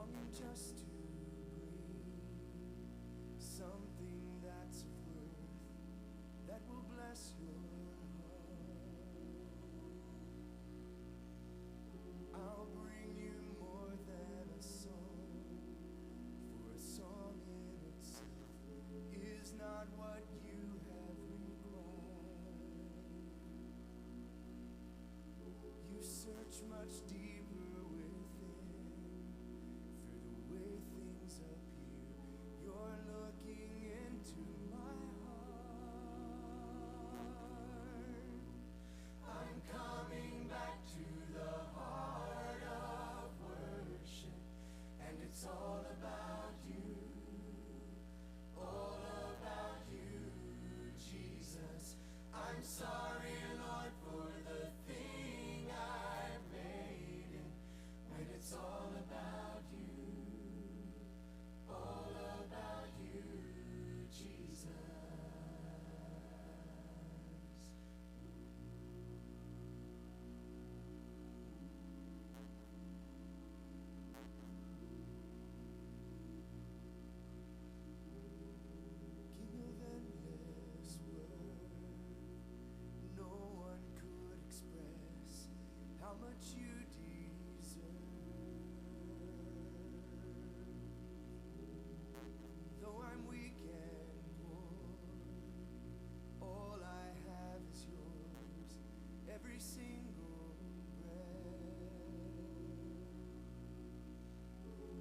longing just to bring something that's of worth that will bless your heart. I'll bring you more than a song, for a song in itself is not what you have required. You search much deeper within, through the way things appear. You're looking into my heart. I'm coming back to the heart of worship, and it's all about you, all about you, Jesus. I'm sorry, Lord, for the thing I've made it, when it's all about you, all about you, Jesus. Give than this word, no one could express how much you deserve. Though I'm weak and worn, all I have is yours, every single breath.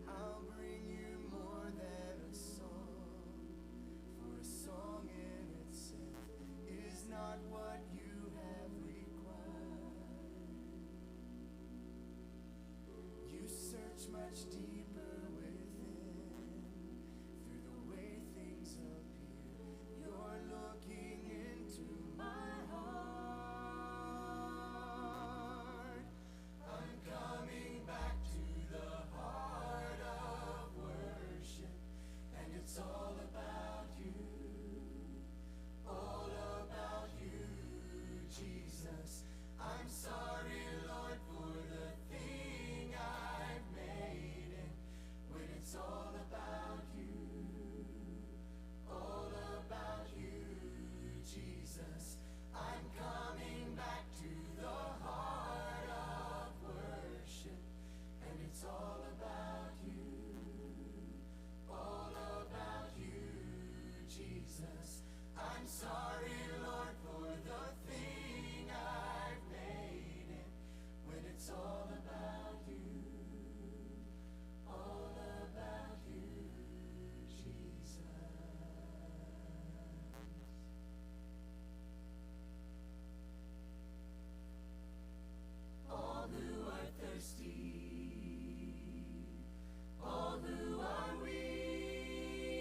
I'll bring you more than a song, for a song in itself is not what you have required. You search much deeper within, through the way things appear. You're looking into my heart. I'm coming back to the heart of worship, and it's all about you, all about you, Jesus. I'm sorry, Lord, for the thing I've made it, when it's all about you, all about you, Jesus. I'm coming back to the heart of worship, and it's all about you, all about you, Jesus. I'm sorry, Lord, for the thing I've made it, when it's all about you, all about you, Jesus. All who are thirsty, all who are weak,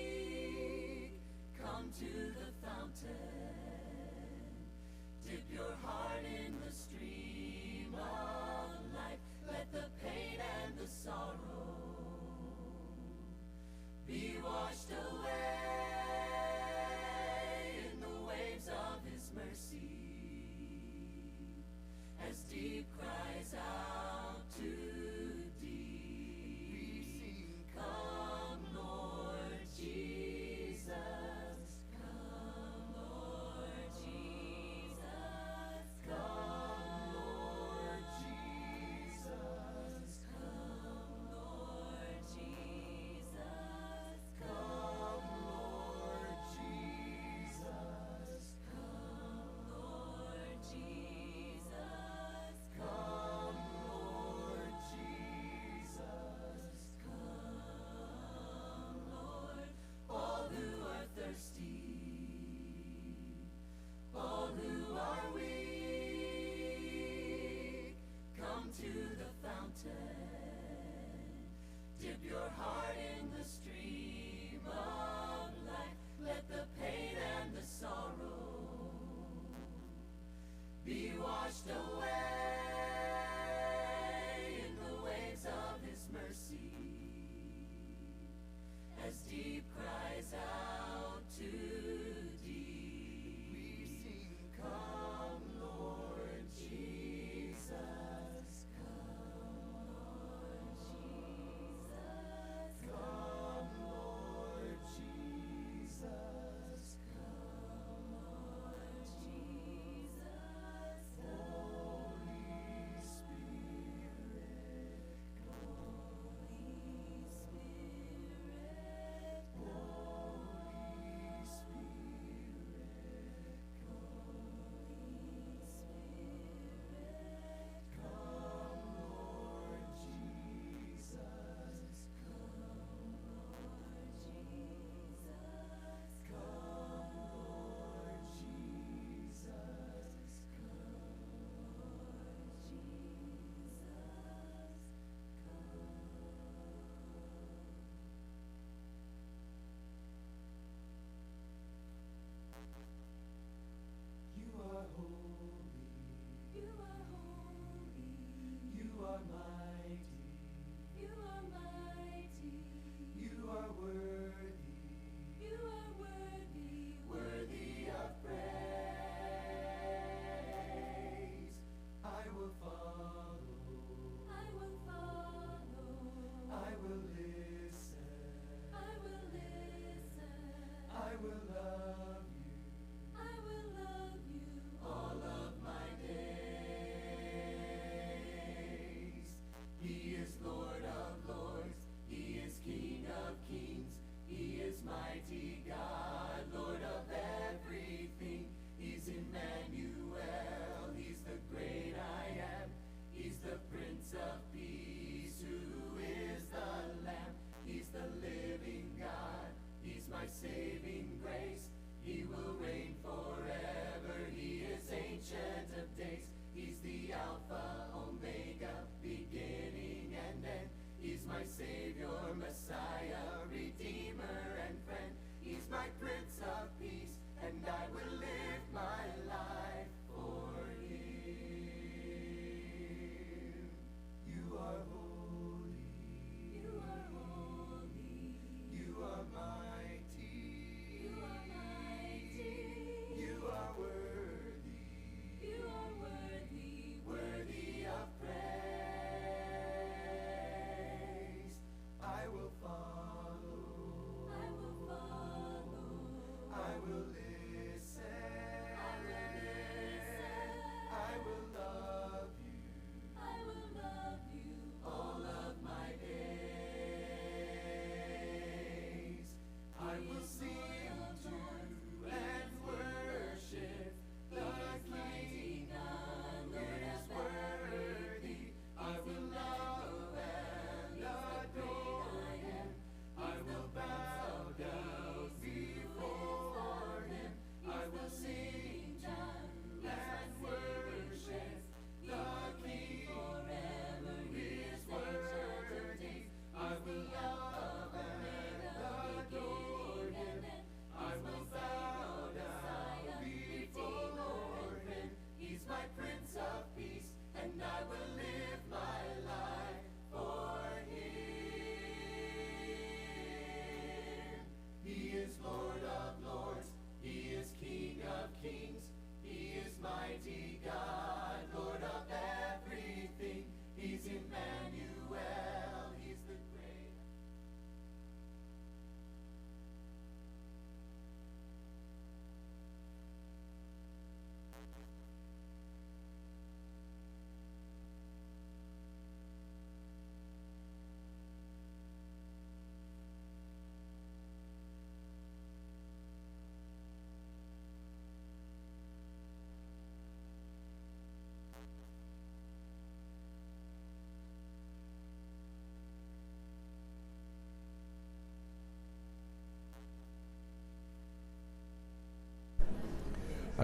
come to the fountain. Dip your heart in the stream of life. Let the pain and the sorrow be washed away in the waves of His mercy, as deep cries out to deep. Come, Lord Jesus, come, Lord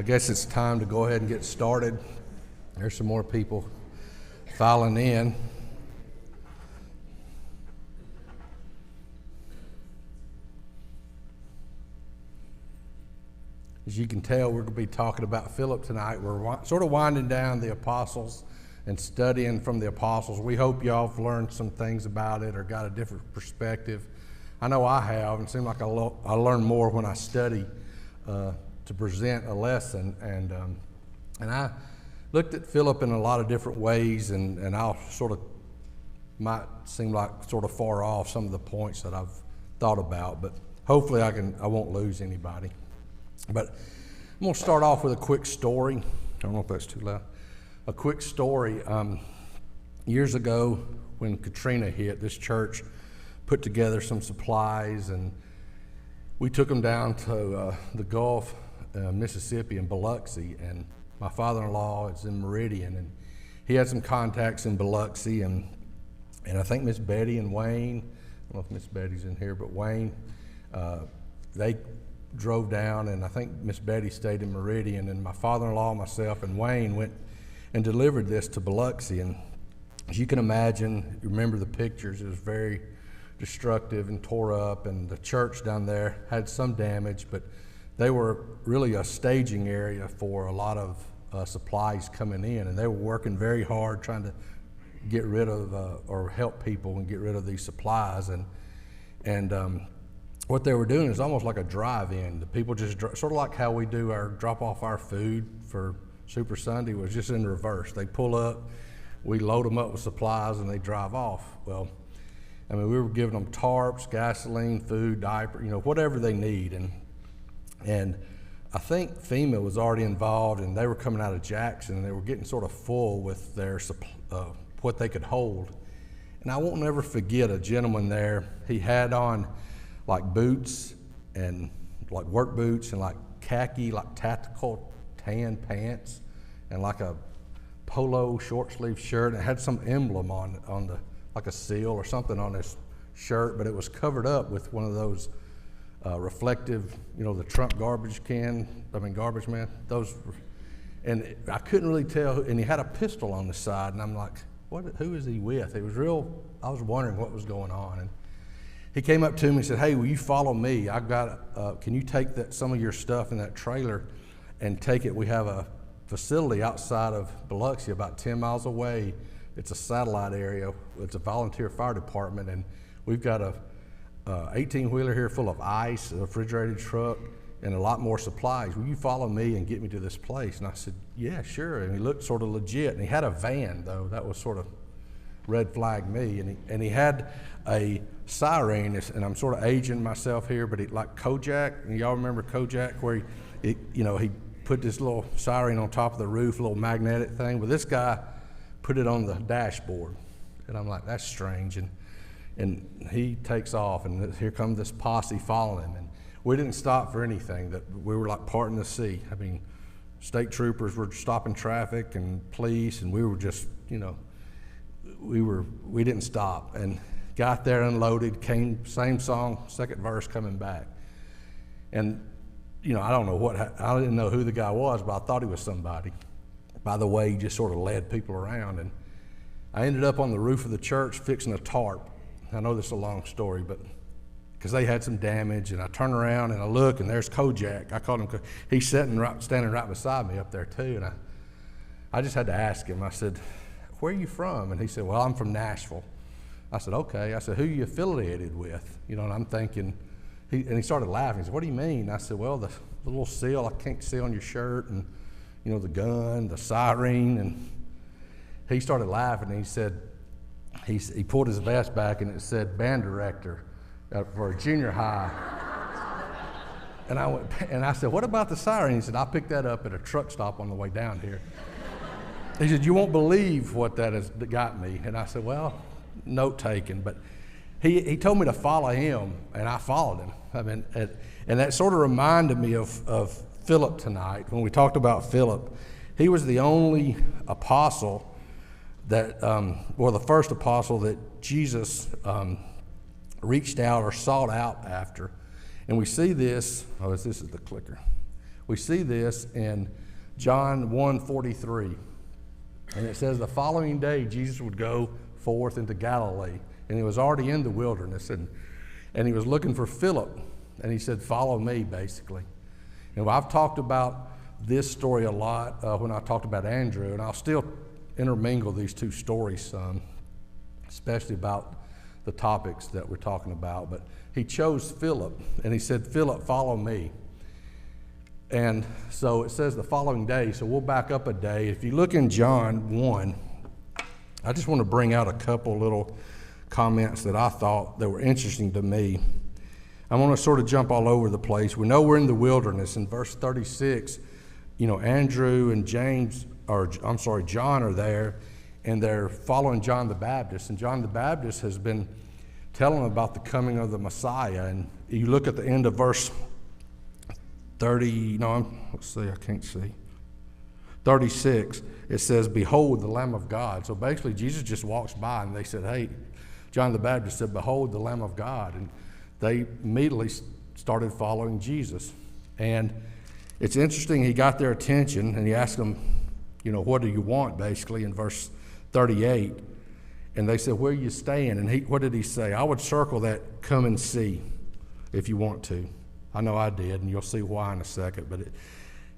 I guess it's time to go ahead and get started. There's some more people filing in. As you can tell, we're going to be talking about Phillip tonight. We're sort of winding down the apostles and studying from the apostles. We hope y'all have learned some things about it or got a different perspective. I know I have, and it seems like I learn more when I study to present a lesson. And I looked at Phillip in a lot of different ways, and I'll sort of might seem like sort of far off some of the points that I've thought about, but hopefully I won't lose anybody. But I'm going to start off with a quick story. I don't know if that's too loud. A quick story. Years ago, when Katrina hit, this church put together some supplies, and we took them down to the Gulf, Mississippi, in Biloxi. And my father-in-law is in Meridian, and he had some contacts in Biloxi, and I think Miss Betty and Wayne, I don't know if Miss Betty's in here, but Wayne, they drove down, and I think Miss Betty stayed in Meridian, and my father-in-law, myself, and Wayne went and delivered this to Biloxi. And as you can imagine, you remember the pictures, it was very destructive and tore up, and the church down there had some damage, but they were really a staging area for a lot of supplies coming in, and they were working very hard trying to get rid of or help people and get rid of these supplies. And what they were doing is almost like a drive-in. The people just, sort of like how we do our drop off our food for Super Sunday, was just in reverse. They pull up, we load them up with supplies, and they drive off. Well, I mean, we were giving them tarps, gasoline, food, diaper, whatever they need. And I think FEMA was already involved, and they were coming out of Jackson, and they were getting sort of full with their what they could hold. And I won't never forget a gentleman there. He had on like boots and like work boots and like khaki, like tactical tan pants, and like a polo short sleeve shirt. It had some emblem on the, like a seal or something on his shirt, but it was covered up with one of those reflective, the Trump garbage man, those, and I couldn't really tell, and he had a pistol on the side, and I'm like, who is he with? It was I was wondering what was going on. And he came up to me and said, "Hey, will you follow me? I've got, can you take some of your stuff in that trailer and take it? We have a facility outside of Biloxi about 10 miles away. It's a satellite area. It's a volunteer fire department, and we've got a 18-wheeler here full of ice, a refrigerated truck, and a lot more supplies. Will you follow me and get me to this place?" And I said, "Yeah, sure." And he looked sort of legit, and he had a van, though. That was sort of red flag me. And he had a siren, and I'm sort of aging myself here, but like Kojak, and y'all remember Kojak, where he put this little siren on top of the roof, a little magnetic thing. Well, this guy put it on the dashboard, and I'm like, that's strange. And he takes off, and here comes this posse following him. And we didn't stop for anything. That we were like parting the sea. I mean, state troopers were stopping traffic and police, and we were just, we didn't stop. And got there, unloaded, came, same song, second verse coming back. And, I don't know I didn't know who the guy was, but I thought he was somebody. By the way, he just sort of led people around. And I ended up on the roof of the church fixing a tarp. I know this is a long story, but because they had some damage, and I turn around and I look, and there's Kojak. I called him. He's standing right beside me up there too, and I just had to ask him. I said, "Where are you from?" And he said, "Well, I'm from Nashville." I said, "Okay." I said, "Who are you affiliated with?" And I'm thinking, and he started laughing. He said, "What do you mean?" I said, "Well, the little seal I can't see on your shirt, and the gun, the siren." And he started laughing, and he said, he pulled his vest back, and it said band director for a junior high. And I said, "What about the siren?" He said, "I picked that up at a truck stop on the way down here." He said, "You won't believe what that got me." And I said, "Well, note taken." But he told me to follow him, and I followed him. I mean, and that sort of reminded me of Phillip tonight. When we talked about Phillip, he was the only apostle that, the first apostle that Jesus reached out or sought out after. And we see this, this is the clicker. we see this in John 1:43. And it says the following day Jesus would go forth into Galilee. And he was already in the wilderness. And he was looking for Philip. And he said, follow me, basically. And I've talked about this story a lot when I talked about Andrew. And I'll still intermingle these two stories some, especially about the topics that we're talking about. But he chose Philip. And he said, Philip, follow me. And so it says the following day, so we'll back up a day. If you look in John 1, I just want to bring out a couple little comments that I thought that were interesting to me. I want to sort of jump all over the place. We know we're in the wilderness. In verse 36, Andrew and John are there, and they're following John the Baptist. And John the Baptist has been telling them about the coming of the Messiah. And you look at the end of verse 36, it says, behold the Lamb of God. So basically Jesus just walks by and they said, hey, John the Baptist said, behold the Lamb of God. And they immediately started following Jesus. And it's interesting, he got their attention and he asked them, what do you want, basically, in verse 38. And they said, where are you staying? And what did he say? I would circle that, come and see, if you want to. I know I did, and you'll see why in a second. But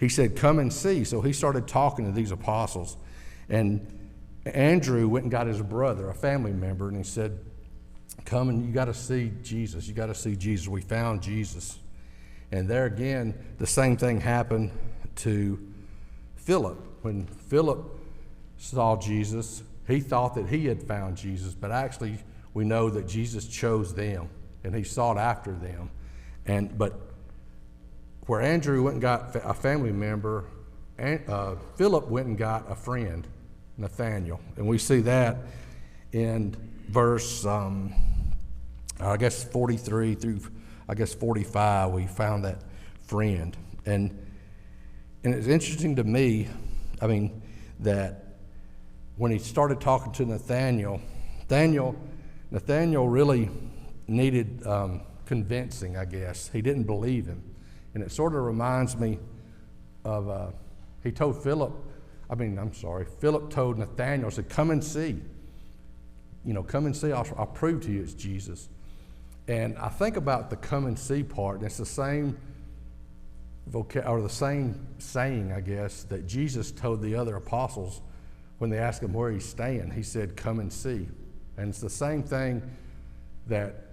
he said, come and see. So he started talking to these apostles. And Andrew went and got his brother, a family member, and he said, come and you got to see Jesus. You got to see Jesus. We found Jesus. And there again, the same thing happened to Philip. When Philip saw Jesus, he thought that he had found Jesus. But actually, we know that Jesus chose them, and he sought after them. But where Andrew went and got a family member, Philip went and got a friend, Nathaniel. And we see that in verse, 43 through, 45, we found that friend. And it's interesting to me, that when he started talking to Nathaniel really needed convincing, I guess. He didn't believe him. And it sort of reminds me of, Philip told Nathaniel, said, come and see. Come and see, I'll prove to you it's Jesus. And I think about the come and see part, and it's the same the same saying, I guess, that Jesus told the other apostles when they asked him where he's staying. He said, come and see. And it's the same thing that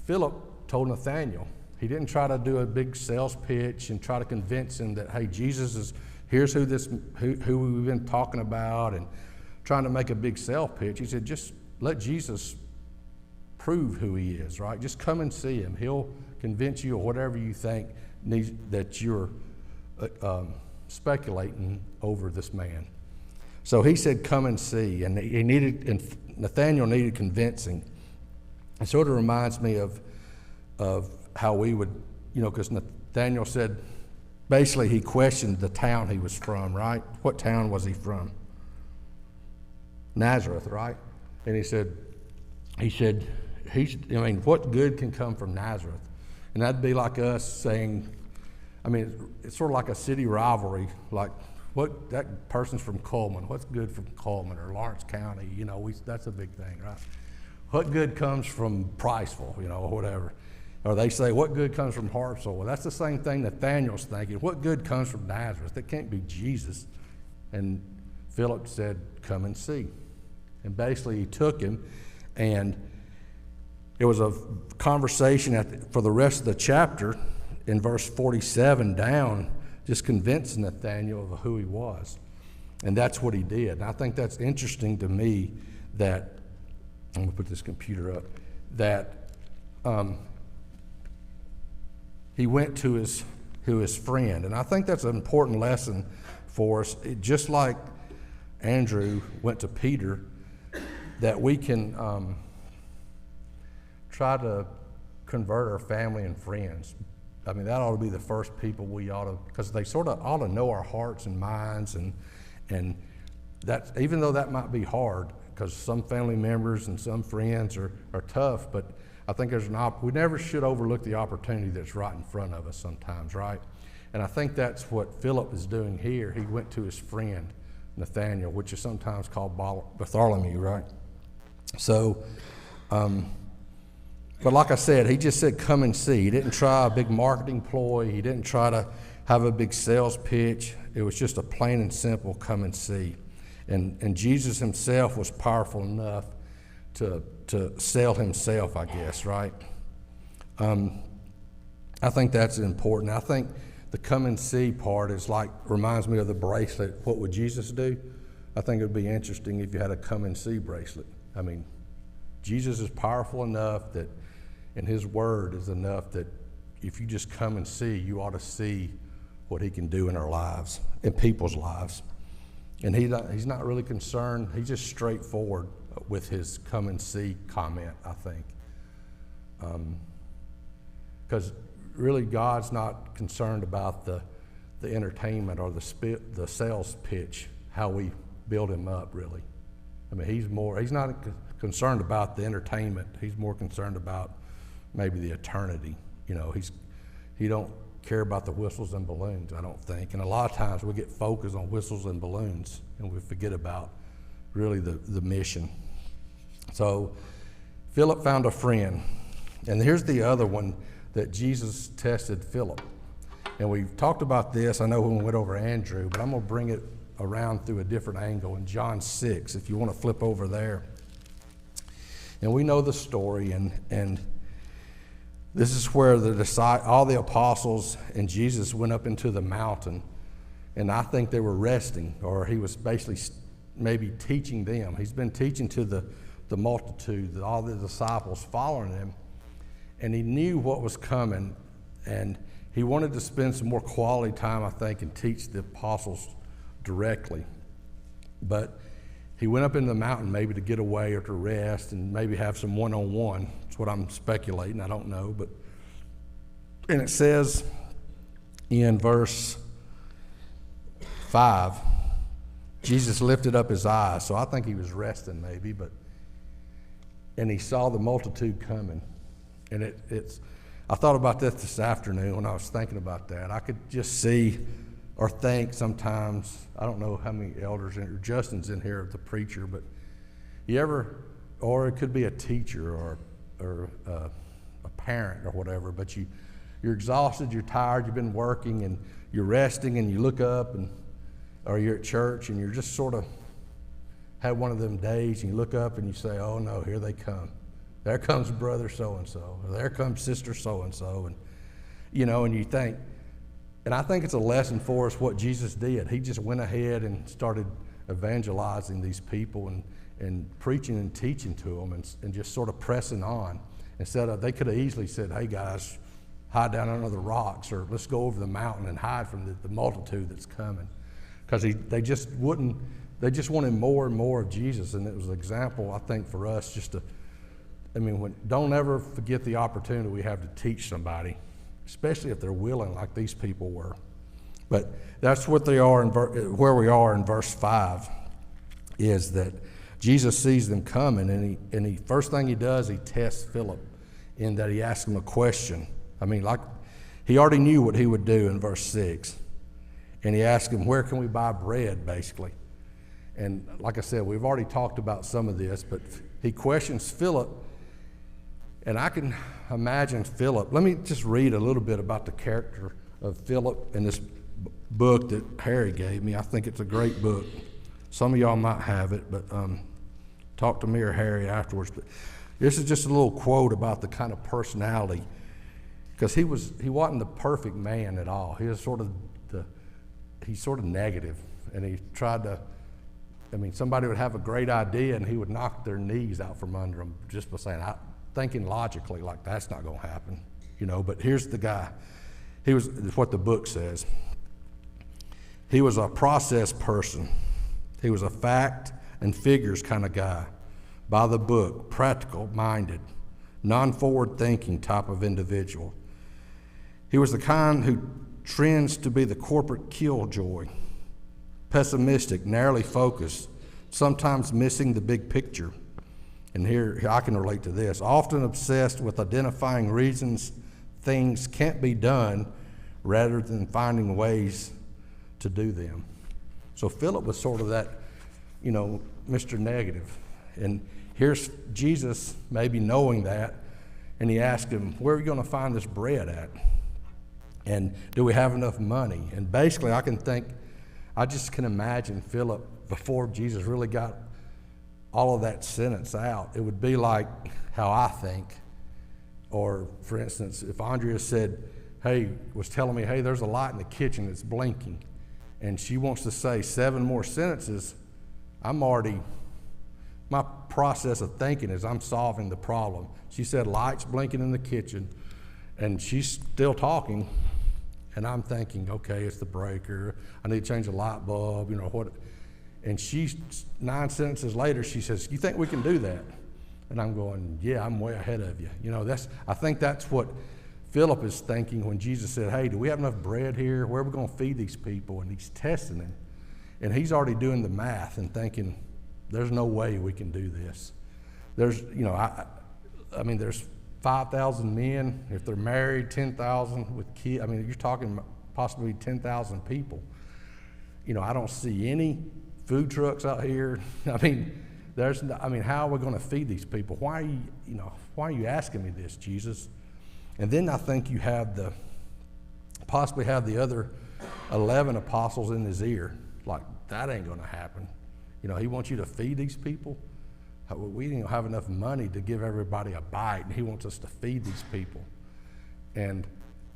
Philip told Nathaniel. He didn't try to do a big sales pitch and try to convince him that, hey, here's who we've been talking about, and trying to make a big sales pitch. He said, just let Jesus prove who he is, right? Just come and see him. He'll convince you of whatever you think that you're speculating over this man. So he said, come and see. And Nathaniel needed convincing. It sort of reminds me of how we would, because Nathaniel said, basically he questioned the town he was from, right? What town was he from? Nazareth, right? And he said, what good can come from Nazareth? And that'd be like us saying, it's sort of like a city rivalry, like, that person's from Coleman. What's good from Coleman or Lawrence County? That's a big thing, right? What good comes from Priceville, or whatever. Or they say, what good comes from Hartselle? Well, that's the same thing Nathaniel's thinking. What good comes from Nazareth? That can't be Jesus. And Philip said, come and see. And basically he took him, and it was a conversation for the rest of the chapter in verse 47 down, just convincing Nathaniel of who he was. And that's what he did. And I think that's interesting to me that, I'm going to put this computer up, that he went to his friend. And I think that's an important lesson for us. Just like Andrew went to Peter, that we can try to convert our family and friends. That ought to be the first people we ought to, because they sort of ought to know our hearts and minds, and that, even though that might be hard, because some family members and some friends are tough, but I think we never should overlook the opportunity that's right in front of us sometimes, right? And I think that's what Philip is doing here. He went to his friend, Nathaniel, which is sometimes called Bartholomew, right? So, but like I said, he just said, come and see. He didn't try a big marketing ploy. He didn't try to have a big sales pitch. It was just a plain and simple come and see. And Jesus himself was powerful enough to sell himself, I guess, right? I think that's important. I think the come and see part reminds me of the bracelet. What would Jesus do? I think it would be interesting if you had a come and see bracelet. I mean, Jesus is powerful enough that, and his word is enough that if you just come and see, you ought to see what he can do in our lives, in people's lives. And he's not really concerned. He's just straightforward with his come and see comment, I think. Because really God's not concerned about the entertainment or the sales pitch, how we build him up, really. I mean, he's not concerned about the entertainment. He's more concerned about maybe the eternity. You know, he don't care about the whistles and balloons, I don't think. And a lot of times we get focused on whistles and balloons and we forget about really the mission. So Philip found a friend. And here's the other one that Jesus tested Philip. And we've talked about this, I know when we went over Andrew, but I'm going to bring it around through a different angle in John 6, if you want to flip over there. And we know the story, and this is where all the apostles and Jesus went up into the mountain, and I think they were resting, or he was basically maybe teaching them. He's been teaching to the multitude, all the disciples following him, and he knew what was coming, and he wanted to spend some more quality time, I think, and teach the apostles directly. But he went up into the mountain maybe to get away or to rest and maybe have some one-on-one. That's what I'm speculating. I don't know. And it says in verse 5, Jesus lifted up his eyes. So I think he was resting maybe, and he saw the multitude coming. And I thought about this afternoon when I was thinking about that. I could just see or think sometimes, I don't know how many elders or Justin's in here, the preacher, but or it could be a teacher or a parent or whatever, but you're exhausted, you're tired, you've been working and you're resting and you look up or you're at church and you're just sort of had one of them days and you look up and you say, oh no, here they come. There comes brother so-and-so, or there comes sister so-and-so, and you think, and I think it's a lesson for us what Jesus did. He just went ahead and started evangelizing these people and preaching and teaching to them and just sort of pressing on. Instead of, they could have easily said, hey guys, hide down under the rocks, or let's go over the mountain and hide from the multitude that's coming. Because they just wanted more and more of Jesus, and it was an example, I think, for us just to, don't ever forget the opportunity we have to teach somebody, especially if they're willing like these people were. But that's what they are where we are in verse 5, is that Jesus sees them coming, and he first thing he does, he tests Philip in that he asks him a question. He already knew what he would do in verse 6. And he asked him, where can we buy bread, basically? And like I said, we've already talked about some of this, but he questions Philip. And I can imagine Philip. Let me just read a little bit about the character of Philip in this book that Harry gave me. I think it's a great book. Some of y'all might have it, but talk to me or Harry afterwards. But this is just a little quote about the kind of personality, because he wasn't the perfect man at all. He was sort of negative, and he tried to. Somebody would have a great idea, and he would knock their knees out from under them just by saying, thinking logically, like that's not going to happen, But here's the guy. It's what the book says. He was a process person. He was a fact and figures kind of guy, by the book, practical-minded, non-forward thinking type of individual. He was the kind who trends to be the corporate killjoy, pessimistic, narrowly focused, sometimes missing the big picture. And here I can relate to this. Often obsessed with identifying reasons things can't be done rather than finding ways to do them. So Philip was sort of that, Mr. Negative. And here's Jesus maybe knowing that, and he asked him, where are you going to find this bread at? And do we have enough money? And basically I just can imagine Philip, before Jesus really got all of that sentence out, it would be like how I think. Or, for instance, if Andrea was telling me, hey, there's a light in the kitchen that's blinking, and she wants to say 7 more sentences, my process of thinking is I'm solving the problem. She said lights blinking in the kitchen, and she's still talking, and I'm thinking, okay, it's the breaker. I need to change the light bulb, what. And 9 sentences later, she says, you think we can do that? And I'm going, yeah, I'm way ahead of you. I think that's what Philip is thinking when Jesus said, hey, do we have enough bread here? Where are we going to feed these people? And he's testing him. And he's already doing the math and thinking, there's no way we can do this. There's, there's 5,000 men. If they're married, 10,000 with kids. You're talking possibly 10,000 people. I don't see any food trucks out here. how are we going to feed these people? Why are you asking me this, Jesus? And then I think you possibly have the other 11 apostles in his ear. Like, that ain't going to happen. He wants you to feed these people. We didn't have enough money to give everybody a bite, and he wants us to feed these people. And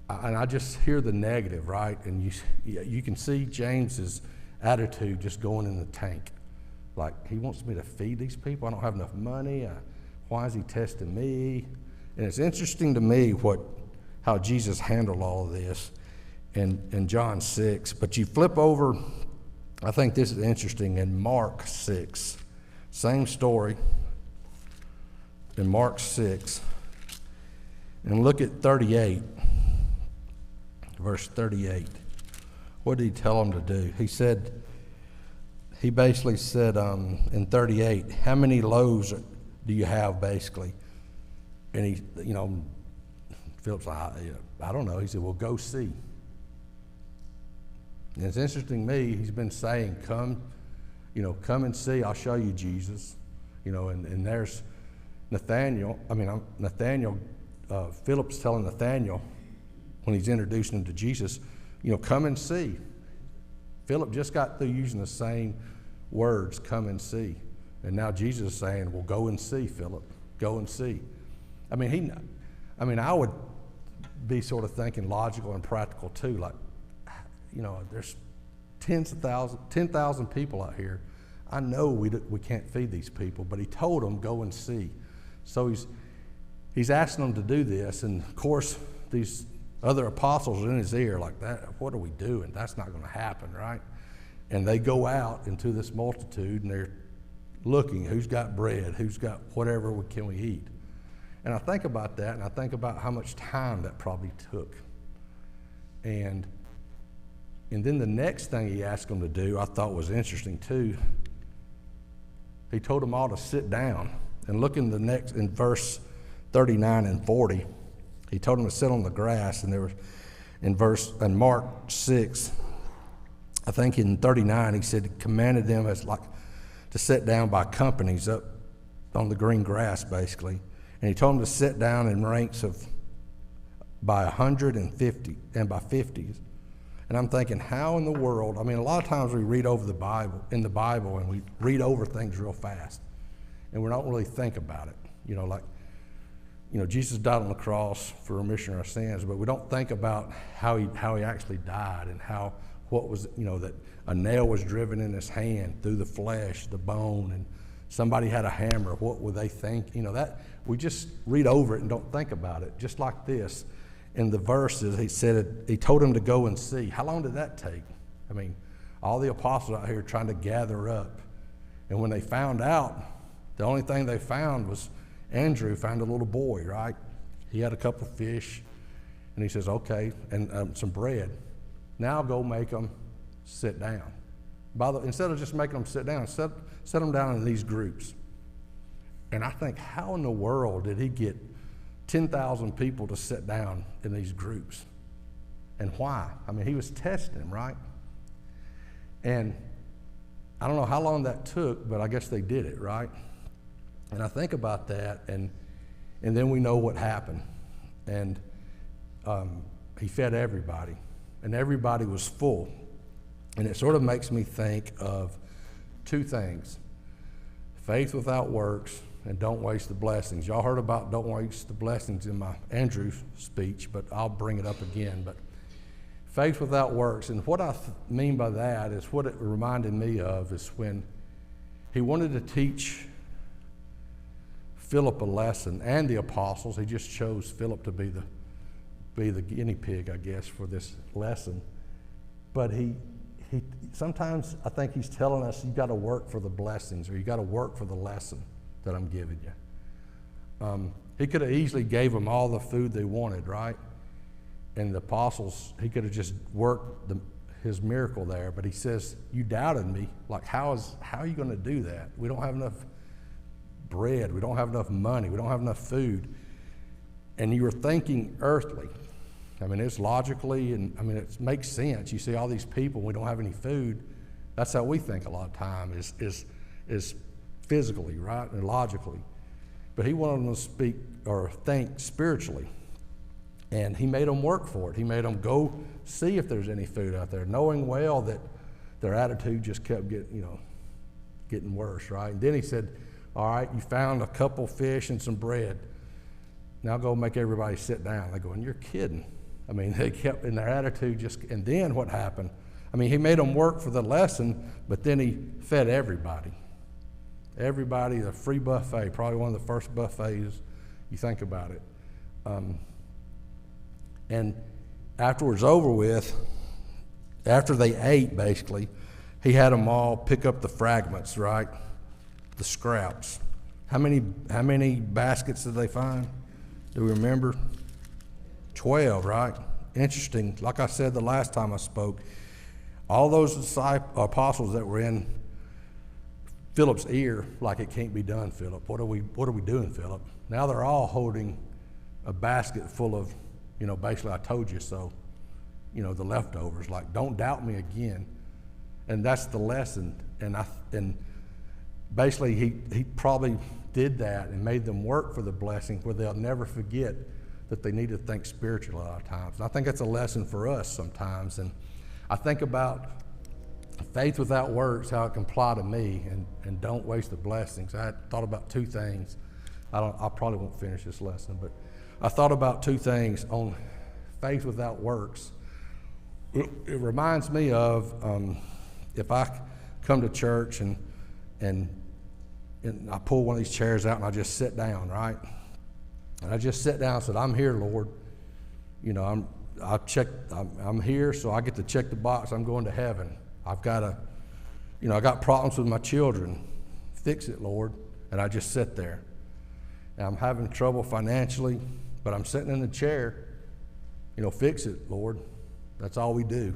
I just hear the negative, right? And you can see James's attitude just going in the tank. Like, he wants me to feed these people. I don't have enough money. Why is he testing me? And it's interesting to me how Jesus handled all of this in John 6. But you flip over, I think this is interesting, in Mark 6. Same story in Mark 6. And look at 38, verse 38. What did he tell them to do? He basically said in 38, how many loaves do you have, basically? And Philip's like, I don't know. He said, well, go see. And it's interesting to me, he's been saying, come and see, I'll show you Jesus. And there's Nathaniel, Philip's telling Nathaniel when he's introducing him to Jesus, come and see. Philip just got through using the same words, come and see. And now Jesus is saying, well, go and see, Philip. Go and see. I would be sort of thinking logical and practical too. Like, there's 10,000 people out here. I know we can't feed these people, but he told them, go and see. So he's asking them to do this. And of course, these other apostles are in his ear like, that. What are we doing? That's not going to happen, right? And they go out into this multitude, and they're looking, who's got bread, who's got whatever can we eat. And I think about that, and I think about how much time that probably took. And then the next thing he asked them to do, I thought was interesting too. He told them all to sit down. And look in verse 39 and 40, he told them to sit on the grass. And there was in Mark 6, I think in 39, he said, he commanded them to sit down by companies up on the green grass, basically. And he told them to sit down in ranks by 150 and by 50s. And I'm thinking, how in the world, a lot of times we read over the Bible, and we read over things real fast. And we don't really think about it. Jesus died on the cross for remission of our sins, but we don't think about how he actually died and that a nail was driven in his hand through the flesh, the bone, and somebody had a hammer. What would they think? That we just read over it and don't think about it. Just like this, in the verses, he told him to go and see. How long did that take? All the apostles out here trying to gather up, and when they found out, the only thing they found was Andrew found a little boy, right? He had a couple of fish, and he says, okay, and some bread. Now go make them sit down. Instead of just making them sit down, set them down in these groups. And I think, how in the world did he get 10,000 people to sit down in these groups? And why? I mean, he was testing him, right? And I don't know how long that took, but I guess they did it, right? And I think about that, and then we know what happened. And he fed everybody, and everybody was full. And it sort of makes me think of two things: faith without works and don't waste the blessings. Y'all heard about don't waste the blessings in my Andrew speech, but I'll bring it up again. But faith without works, and what I mean by that is what it reminded me of is when he wanted to teach Phillip a lesson, and the apostles. He just chose Phillip to be the guinea pig, I guess, for this lesson. But he sometimes I think he's telling us you got to work for the blessings, or you got to work for the lesson that I'm giving you. He could have easily gave them all the food they wanted, right? And the apostles, he could have just worked his miracle there. But he says, you doubted me. Like, how are you going to do that? We don't have enough bread. We don't have enough money. We don't have enough food. And you were thinking earthly. I mean, it's logically, and I mean, it makes sense. You see all these people, we don't have any food. That's how we think a lot of time is physically, right, and logically. But he wanted them to speak or think spiritually. And he made them work for it. He made them go see if there's any food out there, knowing well that their attitude just kept getting worse, right? And then he said, all right, you found a couple fish and some bread. Now go make everybody sit down. They go, and you're kidding. I mean, they kept in their attitude and then what happened? I mean, he made them work for the lesson, but then he fed everybody. Everybody, a free buffet, probably one of the first buffets you think about it. And after it was over with, after they ate, basically, he had them all pick up the fragments, right? The scraps. How many baskets did they find? Do we remember? 12, right? Interesting. Like I said the last time I spoke, all those apostles that were in Philip's ear, like, it can't be done, Philip. What are we doing, Philip? Now they're all holding a basket full of, basically, I told you so, the leftovers. Like, don't doubt me again. And that's the lesson. And basically he probably did that and made them work for the blessing where they'll never forget that they need to think spiritually a lot of times. And I think that's a lesson for us sometimes. And I think about faith without works, how it can apply to me, and don't waste the blessings. I had thought about two things. I probably won't finish this lesson, but I thought about two things on faith without works. It reminds me of if I come to church and I pull one of these chairs out and I just sit down, right? And I just sit down and said, I'm here, Lord. I'm here, so I get to check the box. I'm going to heaven. I got problems with my children. Fix it, Lord. And I just sit there. And I'm having trouble financially, but I'm sitting in the chair. Fix it, Lord. That's all we do.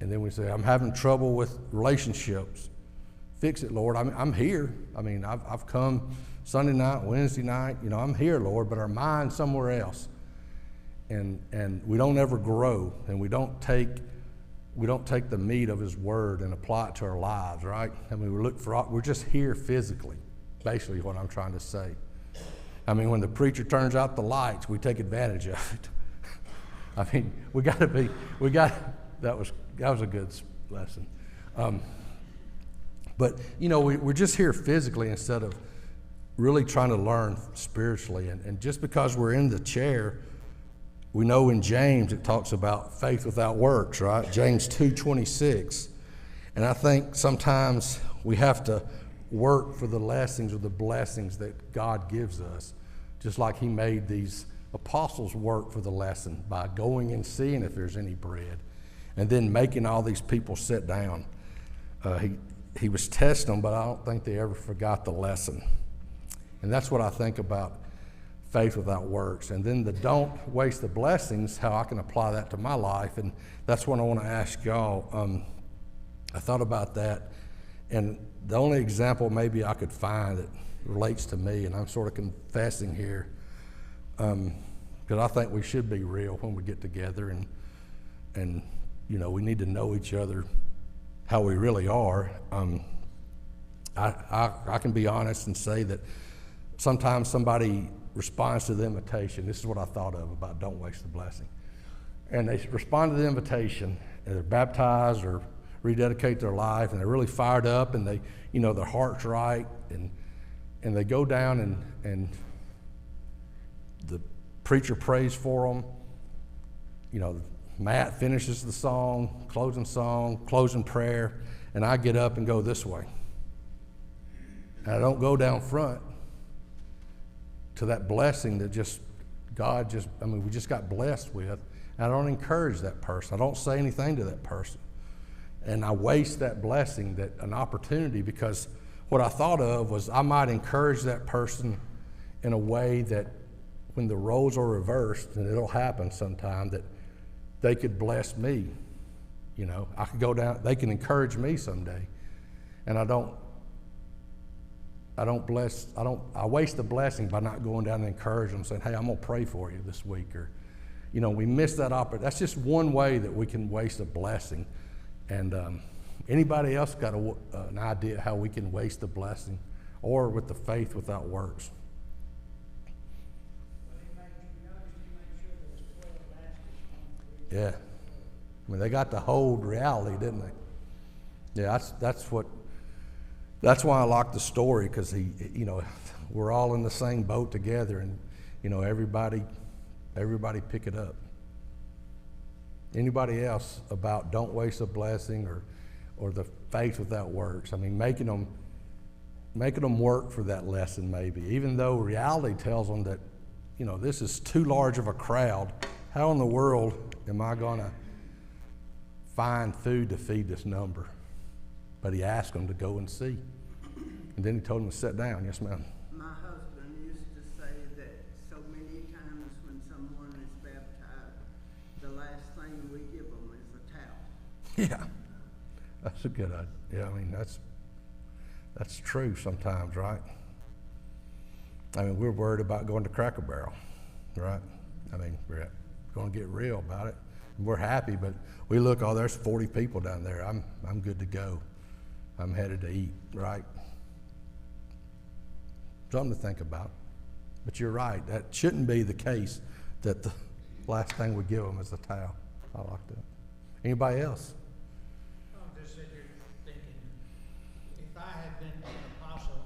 And then we say, I'm having trouble with relationships. Fix it, Lord. I'm here. I mean, I've come Sunday night, Wednesday night. I'm here, Lord, but our mind's somewhere else. And we don't ever grow, and we don't take the meat of His Word and apply it to our lives, right? I mean, we're just here physically, basically what I'm trying to say. I mean, when the preacher turns out the lights, we take advantage of it. I mean, that was a good lesson. But, we're just here physically instead of really trying to learn spiritually. And just because we're in the chair, we know in James it talks about faith without works, right? James 2:26. And I think sometimes we have to work for the lessons or the blessings that God gives us, just like He made these apostles work for the lesson by going and seeing if there's any bread and then making all these people sit down. He was testing them, but I don't think they ever forgot the lesson. And that's what I think about faith without works. And then the don't waste the blessings, how I can apply that to my life. And that's what I want to ask y'all. I thought about that, and the only example maybe I could find that relates to me, and I'm sort of confessing here, because I think we should be real when we get together, and we need to know each other how we really are. I can be honest and say that sometimes somebody responds to the invitation. This is what I thought of about don't waste the blessing. And they respond to the invitation, and they're baptized or rededicate their life, and they're really fired up, and they, their heart's right, and they go down, and the preacher prays for them. Matt finishes the song, closing prayer, and I get up and go this way. And I don't go down front to that blessing that we just got blessed with. And I don't encourage that person. I don't say anything to that person. And I waste that blessing, an opportunity, because what I thought of was I might encourage that person in a way that when the roles are reversed, and it'll happen sometime, that they could bless me. I could go down, they can encourage me someday. And I waste the blessing by not going down and encourage them, saying, hey, I'm going to pray for you this week. Or, we miss that opportunity. That's just one way that we can waste a blessing. And anybody else got an idea how we can waste the blessing, or with the faith without works? Yeah. They got to hold reality, didn't they? Yeah, that's why I like the story, because we're all in the same boat together, and everybody pick it up. Anybody else about don't waste a blessing or the faith without works? Making them work for that lesson, maybe, even though reality tells them that this is too large of a crowd. How in the world am I going to find food to feed this number? But he asked them to go and see. And then he told them to sit down. Yes, ma'am. My husband used to say that so many times when someone is baptized, the last thing we give them is a towel. Yeah, that's a good idea. Yeah, that's true sometimes, right? We're worried about going to Cracker Barrel, right? We're going to get real about it. We're happy, but we look, there's 40 people down there. I'm good to go. I'm headed to eat, right? Something to think about. But you're right. That shouldn't be the case, that the last thing we give them is a towel. I like that. Anybody else? I'm just sitting here thinking, if I had been an apostle,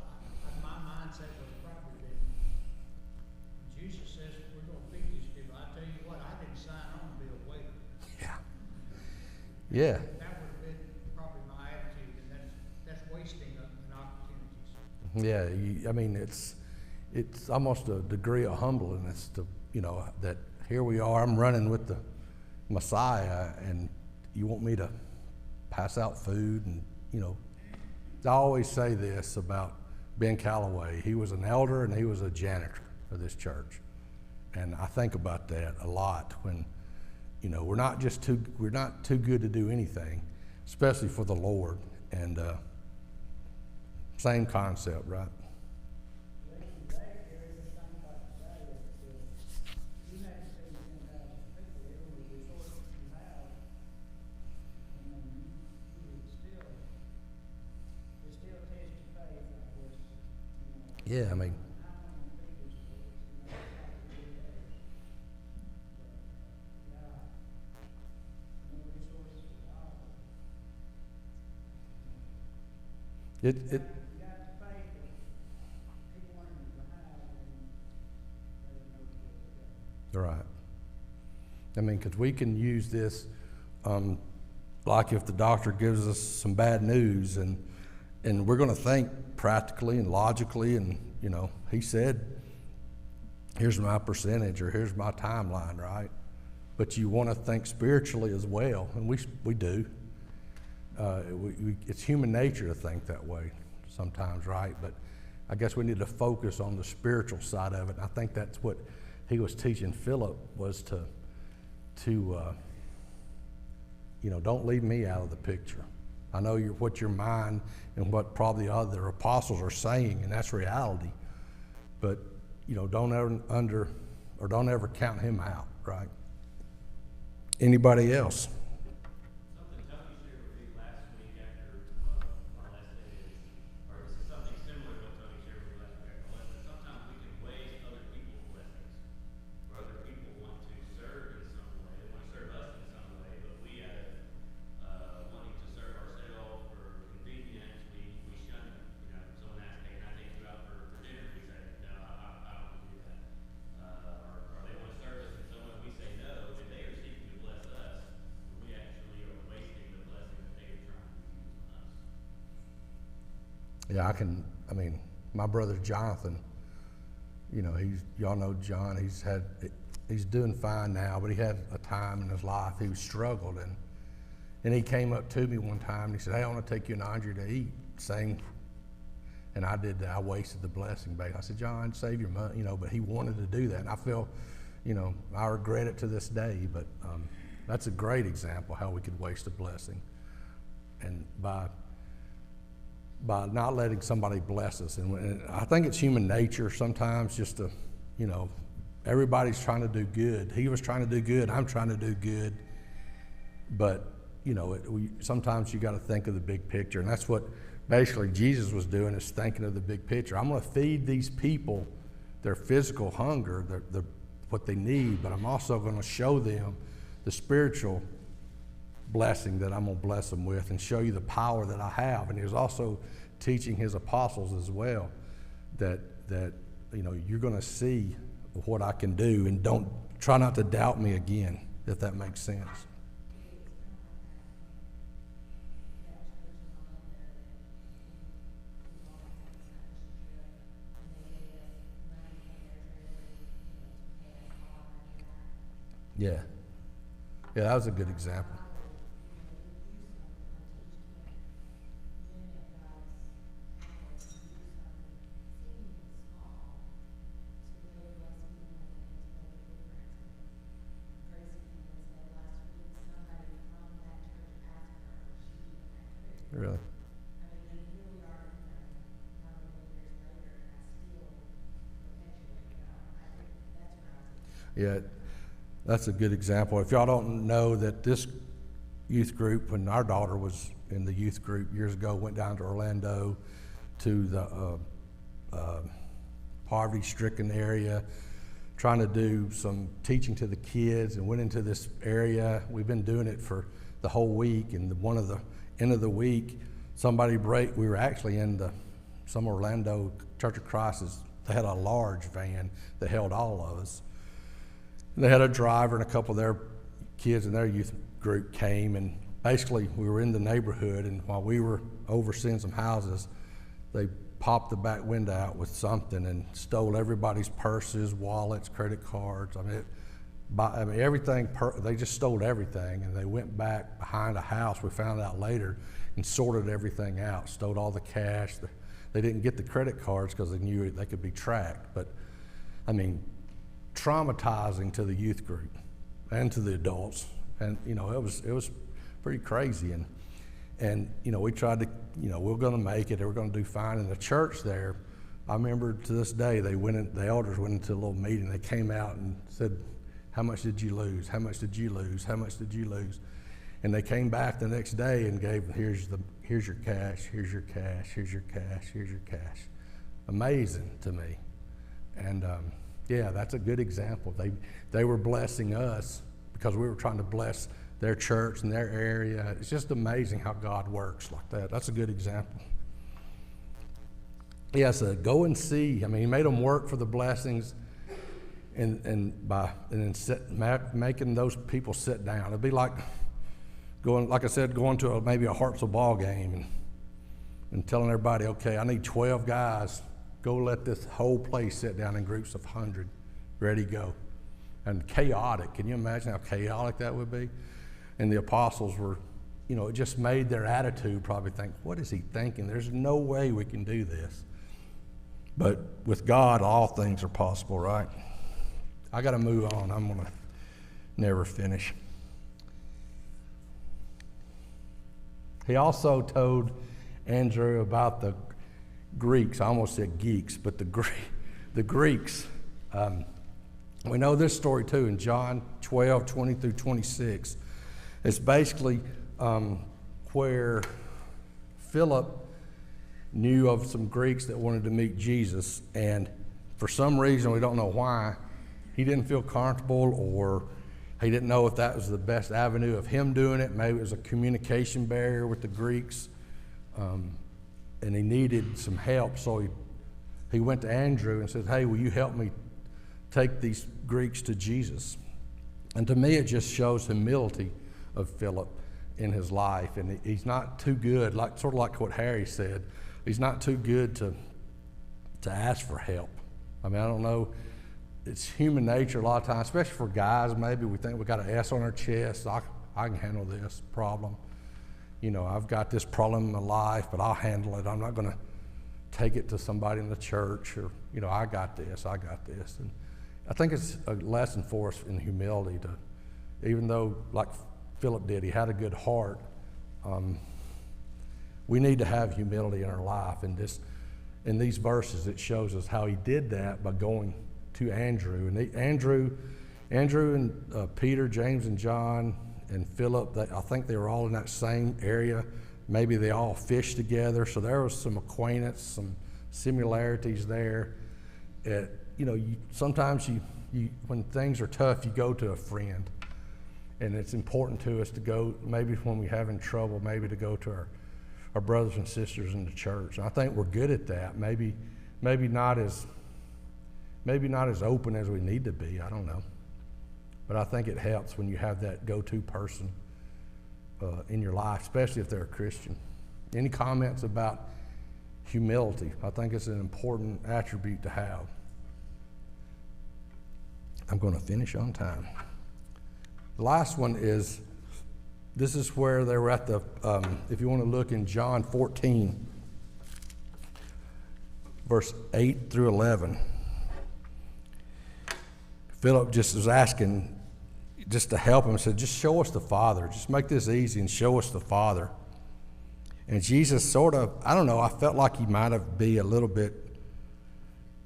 my mindset would have probably been, Jesus says we're going to feed these people. I tell you what, I didn't sign on to be a waiter. Yeah. Yeah. That would have been probably my attitude, and that's wasting an opportunities. Yeah, it's almost a degree of humbleness to, that here we are, I'm running with the Messiah, and you want me to pass out food, and, I always say this about Ben Calloway. He was an elder and he was a janitor of this church. And I think about that a lot when, we're not too good to do anything, especially for the Lord. And same concept, right? Yeah, it right. Because we can use this, like if the doctor gives us some bad news, and we're going to think practically and logically, and he said, here's my percentage, or here's my timeline, right? But you want to think spiritually as well, and we do. It's human nature to think that way sometimes, right? But I guess we need to focus on the spiritual side of it. And I think that's what he was teaching Phillip, was to don't leave me out of the picture. I know what your mind and what probably other apostles are saying, and that's reality. But don't or don't ever count him out, right? Anybody else? Something Tony shared with me last week after our last day is, or this is something similar to what Tony shared with me last week after our last day. Sometimes we can waste other people's blessings, or other people want to serve in some way, they want to serve us in some way, but we out of wanting to serve ourselves for convenience, we shun them. You know, someone asks, hey, can I take you out for dinner? We say, no, I don't want to do that. Or they want to serve us in some way, we say no, and they are seeking to bless us, and we actually are wasting the blessing that they are trying to use on us. Yeah, my brother Jonathan, y'all know John, he's doing fine now, but he had a time in his life he was struggled, and he came up to me one time and he said, hey, I want to take you and Andre to eat, and I did that. I wasted the blessing, babe. I said, John, save your money, but he wanted to do that, and I feel, I regret it to this day, but that's a great example how we could waste a blessing, and by not letting somebody bless us. And I think it's human nature sometimes just to, everybody's trying to do good. He was trying to do good. I'm trying to do good. But, sometimes you got to think of the big picture. And that's what basically Jesus was doing, is thinking of the big picture. I'm going to feed these people their physical hunger, what they need, but I'm also going to show them the spiritual blessing that I'm going to bless them with, and show you the power that I have. And he was also teaching his apostles as well that you're going to see what I can do, and don't try not to doubt me again, if that makes sense. Yeah, that was a good example. Really? Yeah, that's a good example. If y'all don't know that this youth group, when our daughter was in the youth group years ago, went down to Orlando to the poverty-stricken area, trying to do some teaching to the kids, and went into this area. We've been doing it for the whole week, and one of the end of the week, we were actually in some Orlando Church of Christ. They had a large van that held all of us. They had a driver, and a couple of their kids in their youth group came, and basically we were in the neighborhood, and while we were overseeing some houses, they popped the back window out with something and stole everybody's purses, wallets, credit cards. Everything. They just stole everything, and they went back behind a house. We found out later, and sorted everything out. Stole all the cash. They didn't get the credit cards because they knew they could be tracked. But traumatizing to the youth group and to the adults, and it was pretty crazy. And we tried to, we're going to make it. We're going to do fine. In the church there, I remember to this day, the elders went into a little meeting. They came out and said, how much did you lose? How much did you lose? How much did you lose? And they came back the next day and gave, here's your cash, here's your cash, here's your cash, here's your cash. Amazing to me. And that's a good example. They were blessing us because we were trying to bless their church and their area. It's just amazing how God works like that. That's a good example. So go and see. He made them work for the blessings, and making those people sit down. It'd be like going to maybe a Hartselle ball game and telling everybody, okay, I need 12 guys. Go let this whole place sit down in groups of 100. Ready, go. And chaotic. Can you imagine how chaotic that would be? And the apostles were, it just made their attitude probably think, what is he thinking? There's no way we can do this. But with God, all things are possible, right? I got to move on. I'm going to never finish. He also told Andrew about the Greeks. I almost said geeks, but the Greeks. We know this story too in John 12, 20 through 26. It's basically where Philip knew of some Greeks that wanted to meet Jesus, and for some reason, we don't know why, he didn't feel comfortable, or he didn't know if that was the best avenue of him doing it. Maybe it was a communication barrier with the Greeks, and he needed some help, so he went to Andrew and said, hey, will you help me take these Greeks to Jesus? And to me, it just shows humility of Philip in his life, and he's not too good, sort of like what Harry said, he's not too good to ask for help. I mean, I don't know, it's human nature a lot of times, especially for guys. Maybe we think we got an S on our chest. I can handle this problem. You know, I've got this problem in my life, but I'll handle it. I'm not going to take it to somebody in the church, or, you know, I got this. And I think it's a lesson for us in humility to, even though, like Philip did, he had a good heart. We need to have humility in our life, and in these verses, it shows us how he did that by going to Andrew. And Andrew and Peter, James, and John, and Philip, I think they were all in that same area. Maybe they all fished together, so there was some acquaintance, some similarities there. Sometimes when things are tough, you go to a friend. And it's important to us to go, maybe when we're having trouble, maybe to go to our brothers and sisters in the church. And I think we're good at that. Maybe not as open as we need to be. I don't know. But I think it helps when you have that go-to person in your life, especially if they're a Christian. Any comments about humility? I think it's an important attribute to have. I'm going to finish on time. The last one is, this is where they were at if you want to look in John 14, verse 8 through 11. Philip just was asking just to help him, said, just show us the Father. Just make this easy and show us the Father. And Jesus sort of, I don't know, I felt like he might have been a little bit,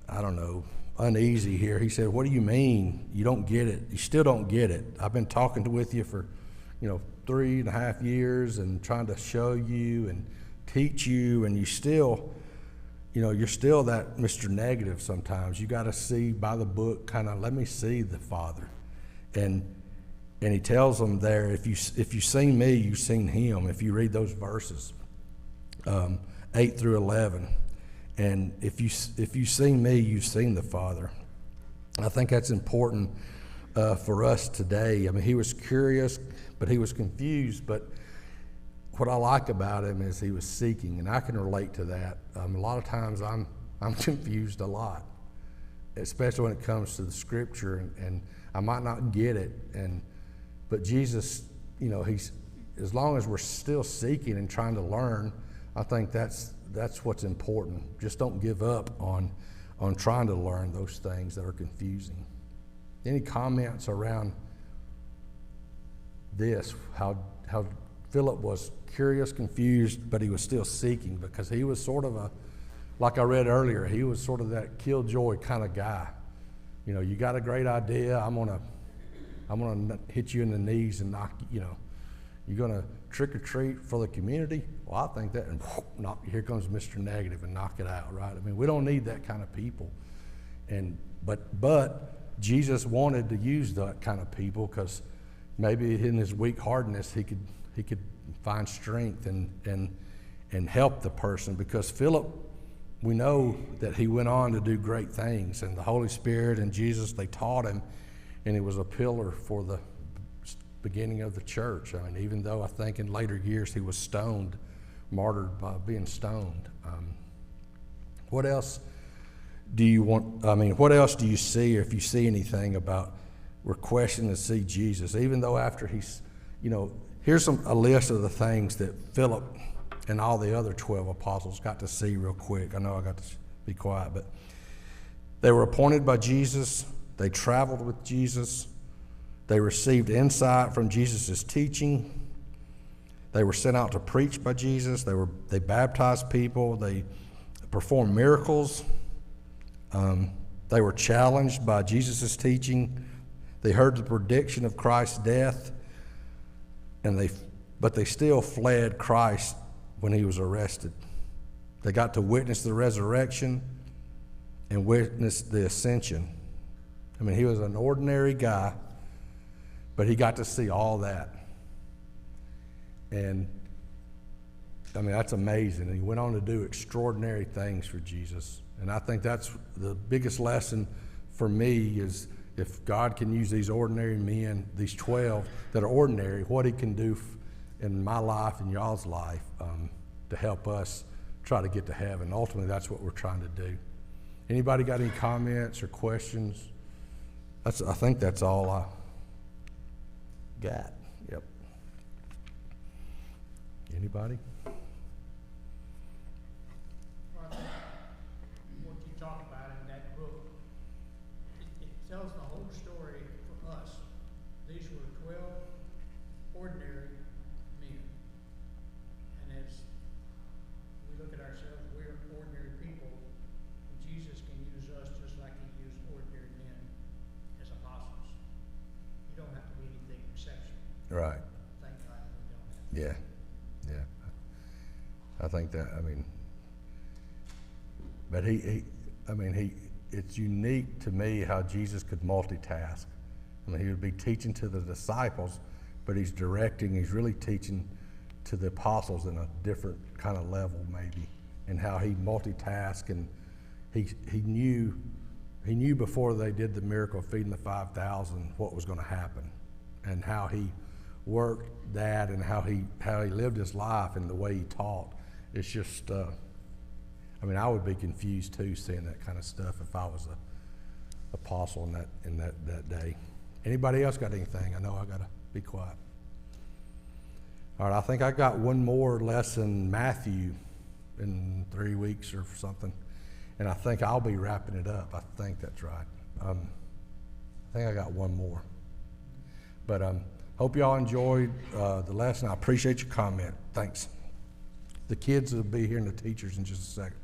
I don't know, uneasy here. He said, what do you mean you don't get it? You still don't get it. I've been talking with you for 3.5 years and trying to show you and teach you, and you still, you're still that Mr. Negative sometimes. You got to see by the book, kind of, let me see the Father. And he tells them there, if you've seen me, you've seen him. If you read those verses, 8 through 11. And if you've seen me, you've seen the Father. I think that's important for us today. I mean, he was curious, but he was confused. But what I like about him is he was seeking, and I can relate to that. A lot of times I'm confused a lot, especially when it comes to the Scripture, and I might not get it. But Jesus, he's, as long as we're still seeking and trying to learn, I think that's what's important. Just don't give up on trying to learn those things that are confusing. Any comments around this, how Philip was curious, confused, but he was still seeking, because he was sort of like I read earlier, he was sort of that killjoy kind of guy. You got a great idea, I'm gonna hit you in the knees and knock, you're gonna trick or treat for the community. Well, I think that, and here comes Mr. Negative and knock it out, right? I mean, we don't need that kind of people. But Jesus wanted to use that kind of people, because maybe in his weak heartedness he could find strength and help the person. Because Philip, we know that he went on to do great things, and the Holy Spirit and Jesus, they taught him, and he was a pillar for the beginning of the church. I mean, even though I think in later years he was stoned, martyred by being stoned. What else do you see, or if you see anything about requesting to see Jesus, even though after he's, here's a list of the things that Philip and all the other 12 apostles got to see real quick. I know I got to be quiet, but they were appointed by Jesus. They traveled with Jesus. They received insight from Jesus' teaching. They were sent out to preach by Jesus. They baptized people. They performed miracles. They were challenged by Jesus' teaching. They heard the prediction of Christ's death, but they still fled Christ when he was arrested. They got to witness the resurrection and witness the ascension. I mean, he was an ordinary guy, but he got to see all that. And I mean, that's amazing. And he went on to do extraordinary things for Jesus. And I think that's the biggest lesson for me is if God can use these ordinary men, these 12 that are ordinary, what he can do in my life and y'all's life to help us try to get to heaven. Ultimately, that's what we're trying to do. Anybody got any comments or questions? I think that's all I got. Yep. Anybody? Well, I think what you talk about in that book, it tells the whole story for us. These were 12 ordinary men. And as we look at ourselves, we're ordinary people. And Jesus can use us just like he used ordinary men as apostles. You don't have to be anything exceptional. Right. Thank God we don't have to. Yeah. Yeah. I think that, I mean, but it's unique to me how Jesus could multitask. I mean, he would be teaching to the disciples, but he's really teaching to the apostles in a different kind of level maybe, and how he multitasked, and he knew before they did the miracle of feeding the 5,000 what was going to happen, and how he worked that, and how he lived his life and the way he taught. It's just, I would be confused too seeing that kind of stuff if I was a apostle in that day. Anybody else got anything? I know I gotta be quiet. All right, I think I got one more lesson, Matthew, in 3 weeks or something, and I think I'll be wrapping it up. I think that's right. I think I got one more, but hope y'all enjoyed the lesson. I appreciate your comment. Thanks. The kids will be here and the teachers in just a second.